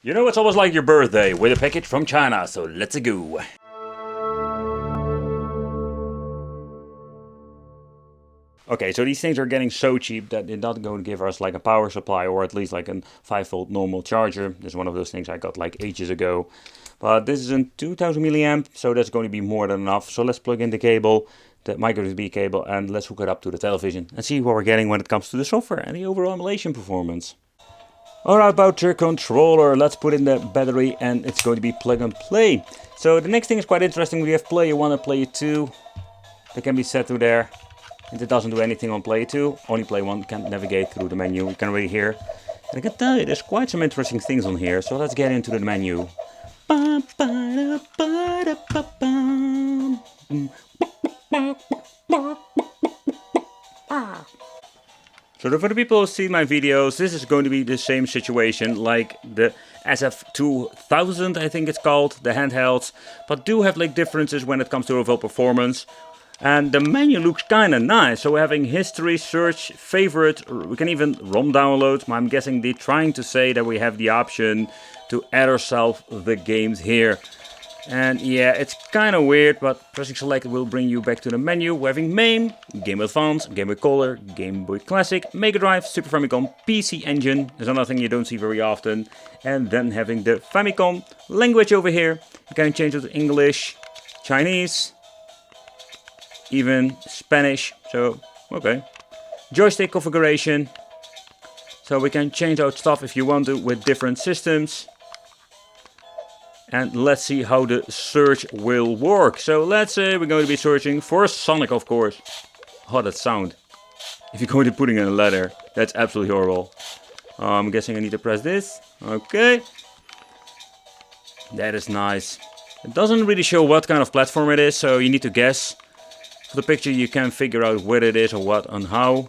You know, it's almost like your birthday with a package from China, so let's go. Okay, so these things are getting so cheap that they're not going to give us like a power supply or at least like a 5-volt normal charger. This is one of those things I got like ages ago. But this is a 2000 milliamp, so that's going to be more than enough. So let's plug in the cable, the micro USB cable, and let's hook it up to the television and see what we're getting when it comes to the software and the overall emulation performance. Alright, about your controller, let's put in the battery and it's going to be plug and play. So the next thing is quite interesting. We have player 1 and player 2. They can be set to there. And it doesn't do anything on player 2. Only player 1 can navigate through the menu. You can already hear. And I can tell you, there's quite some interesting things on here. So let's get into the menu. So for the people who see my videos, this is going to be the same situation like the SF2000, I think it's called, the handhelds, but do have like differences when it comes to overall performance. And the menu looks kind of nice, so we're having history, search, favorite, we can even ROM download. I'm guessing they're trying to say that we have the option to add ourselves the games here. And yeah, it's kind of weird, but pressing select will bring you back to the menu. We're having main, Game Boy Advance, Game Boy Color, Game Boy Classic, Mega Drive, Super Famicom, PC Engine. There's another thing you don't see very often. And then having the Famicom language over here. You can change it to English, Chinese, even Spanish. So, okay. Joystick configuration. So we can change out stuff if you want to with different systems. And let's see how the search will work. So let's say we're going to be searching for Sonic, of course. Oh, that sound. If you're going to put in a letter, that's absolutely horrible. I'm guessing I need to press this. Okay. That is nice. It doesn't really show what kind of platform it is, so you need to guess. For the picture you can figure out where it is or what and how.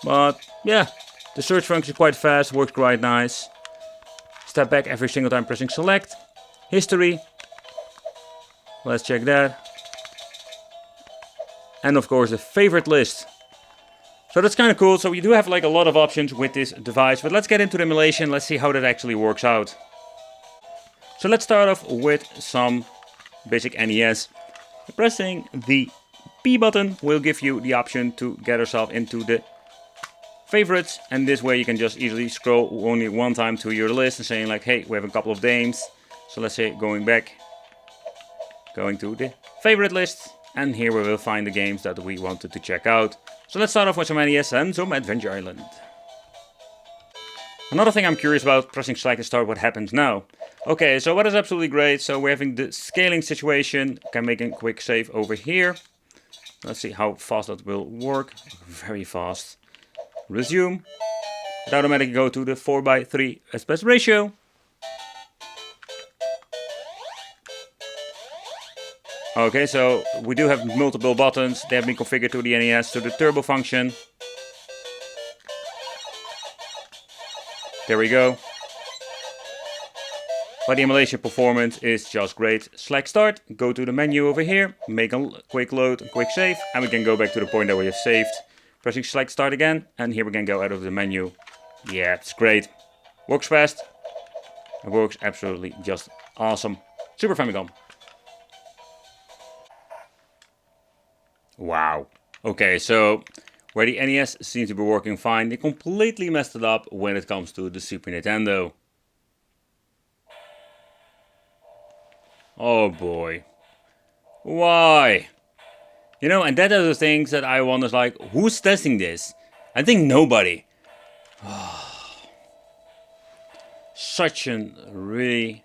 But yeah, the search function is quite fast, works quite nice. Step back every single time pressing select. History, let's check that. And of course the favorite list. So that's kind of cool. So you do have like a lot of options with this device, but let's get into the emulation. Let's see how that actually works out. So let's start off with some basic NES. Pressing the P button will give you the option to get yourself into the favorites, and this way you can just easily scroll only one time to your list and saying like, hey, we have a couple of games. So let's say going back, going to the favorite list, and here we will find the games that we wanted to check out. So let's start off with some NES and some Adventure Island. Another thing I'm curious about, pressing select to start, what happens now? Okay, so what is absolutely great, so we're having the scaling situation. Can make a quick save over here. Let's see how fast that will work. Very fast. Resume. It automatically go to the 4:3 aspect ratio. Okay, so we do have multiple buttons. They have been configured to the NES, to the turbo function. There we go. But the emulation performance is just great. Select start, go to the menu over here, make a quick load, a quick save, and we can go back to the point that we have saved. Pressing select start again, and here we can go out of the menu. Yeah, it's great. Works fast. It works absolutely just awesome. Super Famicom. Wow. Okay, so where the NES seems to be working fine, they completely messed it up when it comes to the Super Nintendo. Oh boy. Why? You know, and that are the things that I wonder, like, who's testing this? I think nobody. Such a really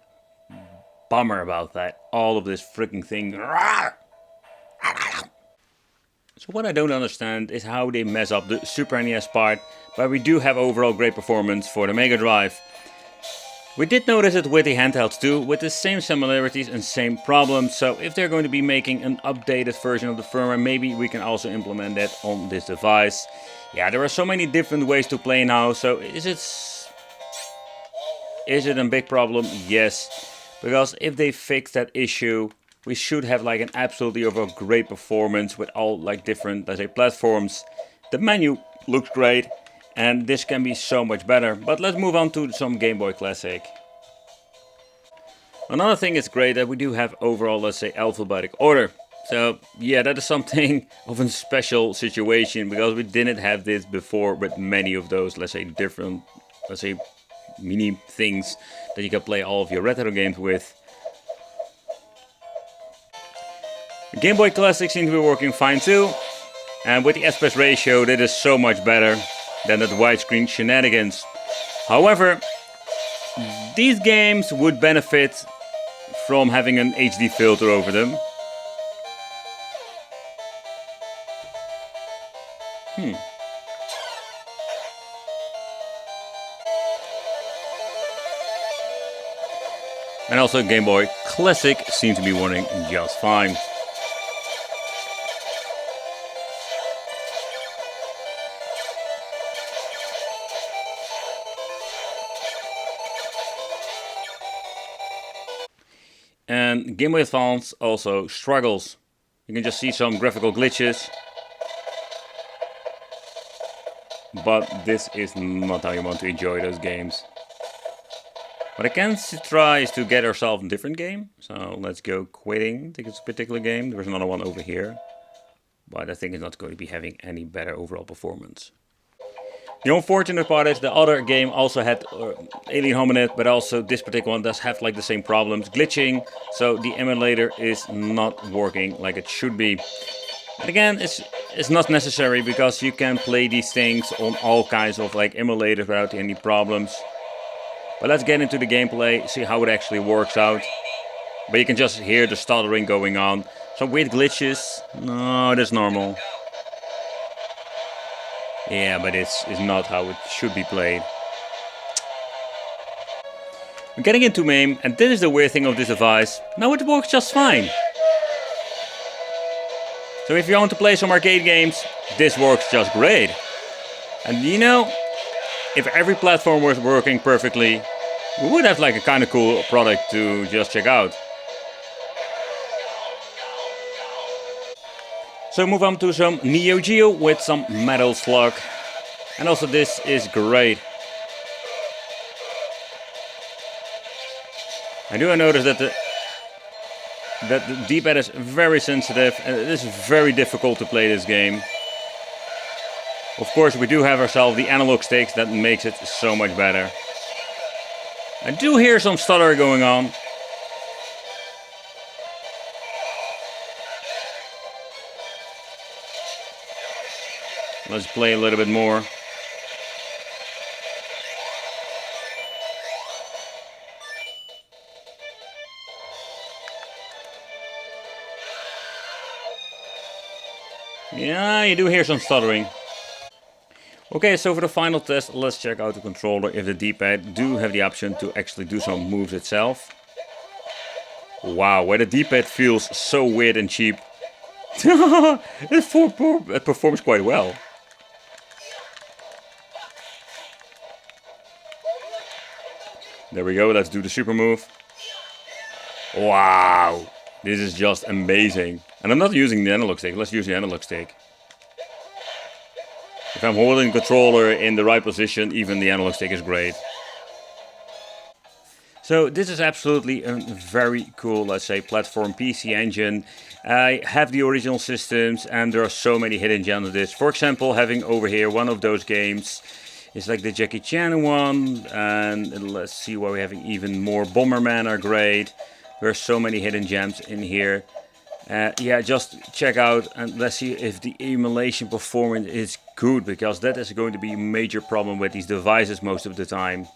bummer about that. All of this freaking thing. So what I don't understand is how they mess up the Super NES part, but we do have overall great performance for the Mega Drive. We did notice it with the handhelds too, with the same similarities and same problems, so if they're going to be making an updated version of the firmware, maybe we can also implement that on this device. Yeah, there are so many different ways to play now, so is it a big problem? Yes, because if they fix that issue, we should have like an absolutely overall great performance with all like different, let's say, platforms. The menu looks great and this can be so much better. But let's move on to some Game Boy Classic. Another thing is great that we do have overall, let's say, alphabetic order. So yeah, that is something of a special situation because we didn't have this before with many of those, let's say, different, let's say, mini things that you can play all of your retro games with. The Game Boy Classic seems to be working fine too. And with the aspect ratio, that is so much better than the widescreen shenanigans. However, these games would benefit from having an HD filter over them. And also Game Boy Classic seems to be running just fine. And Game Boy Advance also struggles. You can just see some graphical glitches. But this is not how you want to enjoy those games. What I can try is to get ourselves a different game. So let's go quitting. I think it's a particular game. There's another one over here. But I think it's not going to be having any better overall performance. The unfortunate part is the other game also had Alien Hominid, but also this particular one does have like the same problems, glitching. So the emulator is not working like it should be. But again, it's not necessary because you can play these things on all kinds of like emulators without any problems. But let's get into the gameplay, see how it actually works out. But you can just hear the stuttering going on. Some weird glitches. No, that's normal. Yeah, but it's not how it should be played. We're getting into MAME, and this is the weird thing of this device. Now it works just fine. So if you want to play some arcade games, this works just great. And you know, if every platform was working perfectly, we would have like a kind of cool product to just check out. So move on to some Neo Geo with some Metal Slug. And also this is great. I do notice that the D-pad is very sensitive and it is very difficult to play this game. Of course we do have ourselves the analog sticks that makes it so much better. I do hear some stutter going on. Let's play a little bit more. Yeah, you do hear some stuttering. Okay, so for the final test, let's check out the controller if the D-pad do have the option to actually do some moves itself. Wow, where the D-pad feels so weird and cheap. It performs quite well. There we go, let's do the super move. Wow, this is just amazing. And I'm not using the analog stick, let's use the analog stick. If I'm holding the controller in the right position, even the analog stick is great. So this is absolutely a very cool, let's say, platform PC engine. I have the original systems and there are so many hidden gems in this. For example, having over here one of those games is like the Jackie Chan one. And let's see why we're having even more. Bomberman are great. There are so many hidden gems in here. Yeah, just check out and let's see if the emulation performance is good, because that is going to be a major problem with these devices most of the time.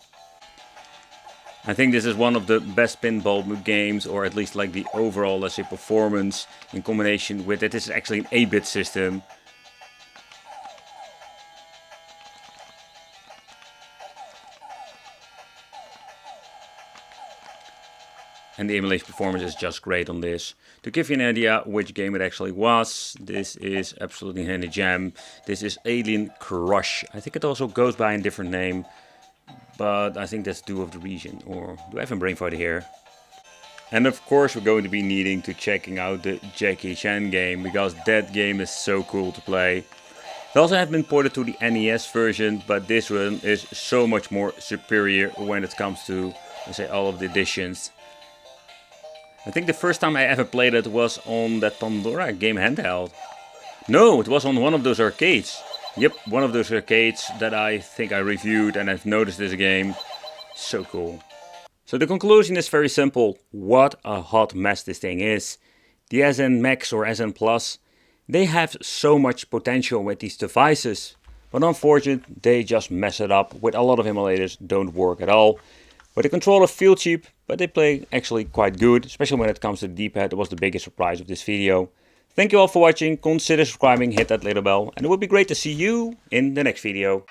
I think this is one of the best pinball games, or at least like the overall, let's say, performance in combination with it. This is actually an 8-bit system. And the emulation performance is just great on this. To give you an idea which game it actually was, this is absolutely handy jam. This is Alien Crush. I think it also goes by a different name, but I think that's due of the region. Or do I have a brain fighter here? And of course we're going to be needing to checking out the Jackie Chan game, because that game is so cool to play. It also has been ported to the NES version, but this one is so much more superior when it comes to, let's say, all of the additions. I think the first time I ever played it was on that Pandora game handheld. No, it was on one of those arcades. Yep, one of those arcades that I think I reviewed, and I've noticed this game. So cool. So the conclusion is very simple. What a hot mess this thing is. The SN Max or SN Plus, they have so much potential with these devices. But unfortunately, they just mess it up with a lot of emulators, don't work at all. But the controllers feel cheap, but they play actually quite good, especially when it comes to the D-pad. That was the biggest surprise of this video. Thank you all for watching, consider subscribing, hit that little bell, and it would be great to see you in the next video.